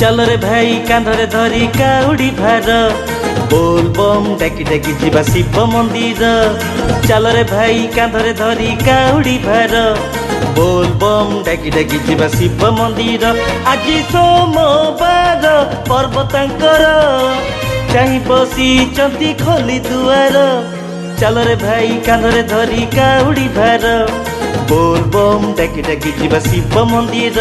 चल रे भाई कांधरे धरी काउडी भार बोल बम डाकी डाकी जीवा शिव मंदिर। चल रे भाई कांधरे धरी काउडी भार बोल बम डाकी डाकी जीवा शिव मंदिर। आज सोमवार पर्व तांकर चाहि बसिचंती खोली दुआर। चल रे भाई कांधरे धरी काउडी भार बोल बम डाकी डाकी जीवा शिव मंदिर।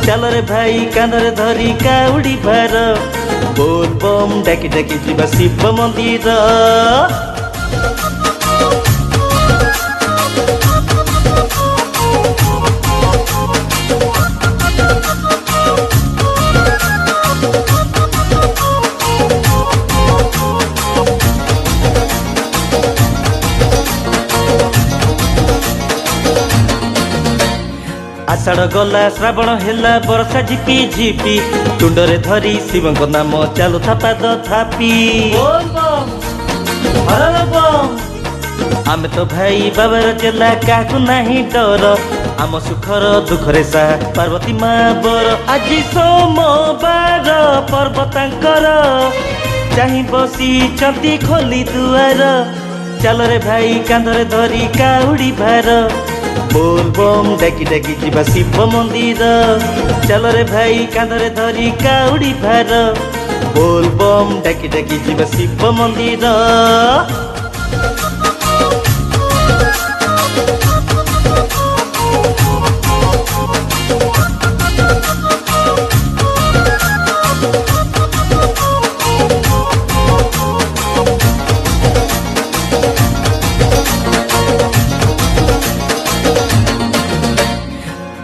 चल रे भाई कांधरे धरी काउडी भार बोल बम डाकी डाकी जीवा शिव मंदिर। आषाढ़ गला श्रावण हेला बरसा झिपी झिपी तुंडरे धरी शिव नाम चालू था पाद थापी। आमे तो भाई बाबार चेला काकू नहीं डर आम सुखर दुखरे सा पार्वती माँ बर। आज सोमवार पर्व तांकर चाहि बसिचंती खोली दुआर। चल रे भाई कांधरे धरी काउडी भार बोल बम डाकी डाकी जीवा शिव मंदिर। चल रे भाई कांधरे धरी काउडी भार बोल बम डाकी डाकी जीवा शिव मंदिर।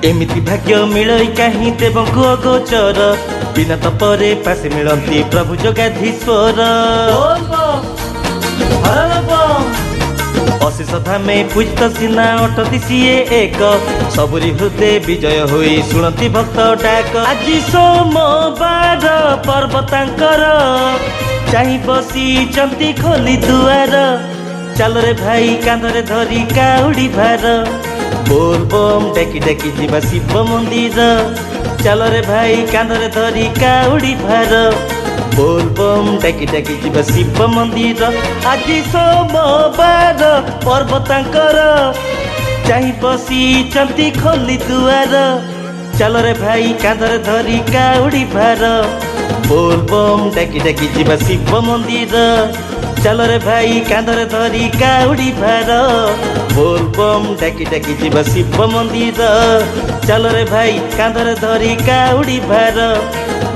एमिति भाग्य मिलई कहीं देवଙ୍କୁ अगोचर बिना तपरे पासे मिलती प्रभु जगाधीश्वर। अशेष धामे पूजित सिना अटती सीए एक सबुरी हृदय विजय होई शुणती भक्त डाक। आज सोमवार पर्व तांकर चाहि बसिचंती खोली दुआर। चल रे भाई कांधरे धरी काउडी भार बोल बम डाकी डाकी जीवा शिव मंदिर। चल रे भाई कांधरे धरी काउडी भार बोल बम डाकी डाकी जीवा शिव मंदिर। आज सोमवार पर्व तांकर चाहि बसिचंती खोली दुआर। चल रे भाई कांधरे धरी काउडी भार बोल बम डाकी डाकी जीवा शिव मंदिर। चल रे भाई कांधरे धरी काउडी भार बोल बम डाकी डाकी जीवा शिव मंदिर। चल रे भाई कांधरे धरी काउडी भार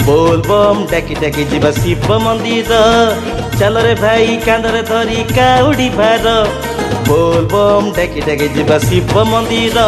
बोल बम डाकी डाकी जीवा शिव मंदिर। चल रे भाई कांधरे धरी काउडी भार बोल बम डाकी डाकी जीवा शिव मंदिर।